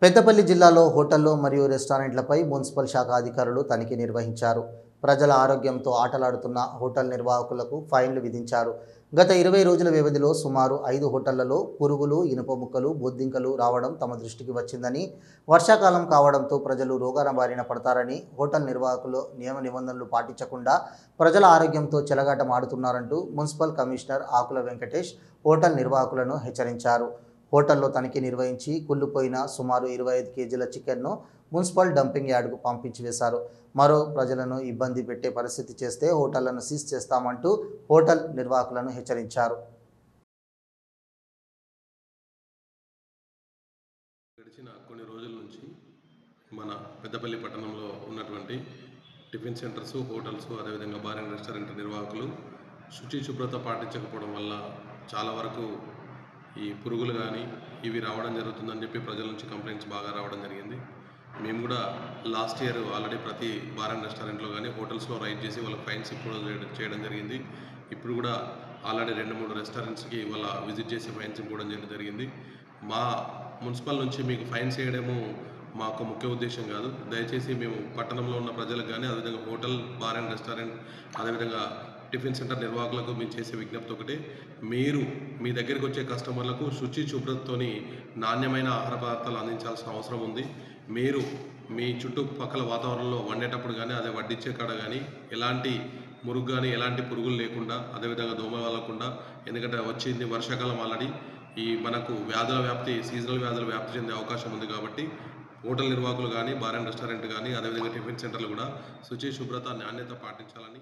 పెద్దపల్లి జిల్లాలో హోటళ్లు మరియు రెస్టారెంట్లపై మున్సిపల్ శాఖ అధికారులు తనిఖీ నిర్వహించారు. ప్రజల ఆరోగ్యంతో ఆటలాడుతున్న హోటల్ నిర్వాహకులకు ఫైన్లు విధించారు. గత 20 రోజుల వ్యవధిలో సుమారు 5 హోటళ్లలో పురుగులు, ఇనుప ముక్కలు, బొద్దింకలు రావడం తమ దృష్టికి వచ్చిందని, వర్షాకాలం కావడంతో ప్రజలు రోగాల బారిన పడతారని, హోటల్ నిర్వాహకులు నియమ నిబంధనలు పాటించకుండా ప్రజల ఆరోగ్యంతో చెలగాటమాడుతున్నారంటూ మున్సిపల్ కమిషనర్ ఆకుల వెంకటేష్ హోటల్ నిర్వాహకులను హెచ్చరించారు. హోటల్లో తనిఖీ నిర్వహించి కుళ్ళిపోయిన సుమారు 25 కేజీల చికెన్ను మున్సిపల్ డంపింగ్ యార్డుకు పంపించి వేశారు. మరో ప్రజలను ఇబ్బంది పెట్టే పరిస్థితి చేస్తే హోటళ్లను సీజ్ చేస్తామంటూ హోటల్ నిర్వాహకులను హెచ్చరించారు. గడిచిన కొన్ని రోజుల నుంచి మన పెద్దపల్లి పట్టణంలో ఉన్నటువంటి టిఫిన్ సెంటర్స్, హోటల్స్, అదేవిధంగా బార్ అండ్ రెస్టారెంట్ నిర్వాహకులు శుచి శుభ్రత పాటించకపోవడం వల్ల చాలా వరకు ఈ పురుగులు కానీ ఇవి రావడం జరుగుతుందని చెప్పి ప్రజల నుంచి కంప్లైంట్స్ బాగా రావడం జరిగింది. మేము కూడా లాస్ట్ ఇయర్ ఆల్రెడీ ప్రతి బార్ అండ్ రెస్టారెంట్లో కానీ హోటల్స్లో రైడ్ చేసి వాళ్ళకి ఫైన్స్ ఇప్పుడు చేయడం జరిగింది. ఇప్పుడు కూడా ఆల్రెడీ 2-3 రెస్టారెంట్స్కి వాళ్ళ విజిట్ చేసి ఫైన్స్ ఇవ్వడం జరిగింది. మా మున్సిపల్ నుంచి మీకు ఫైన్స్ వేయడము మాకు ముఖ్య ఉద్దేశం కాదు. దయచేసి మేము పట్టణంలో ఉన్న ప్రజలకు కానీ, అదేవిధంగా హోటల్, బార్ అండ్ రెస్టారెంట్, అదేవిధంగా టిఫిన్ సెంటర్ నిర్వాహకులకు మేము చేసే విజ్ఞప్తి ఒకటే, మీరు మీ దగ్గరికి వచ్చే కస్టమర్లకు శుచి శుభ్రతతోని నాణ్యమైన ఆహార పదార్థాలు అందించాల్సిన అవసరం ఉంది. మీరు మీ చుట్టుపక్కల వాతావరణంలో వండేటప్పుడు కానీ, అదే వడ్డించే కాడ కానీ ఎలాంటి మురుగు కానీ, ఎలాంటి పురుగులు లేకుండా, అదేవిధంగా దోమ వల్లకుండా, ఎందుకంటే వచ్చింది వర్షాకాలం ఆల్రెడీ ఈ మనకు వ్యాధుల వ్యాప్తి, సీజనల్ వ్యాధుల వ్యాప్తి చెందే అవకాశం ఉంది. కాబట్టి హోటల్ నిర్వాహకులు కానీ, బార్ అండ్ రెస్టారెంట్ కానీ, అదేవిధంగా టిఫిన్ సెంటర్లు కూడా శుచి శుభ్రత నాణ్యత పాటించాలని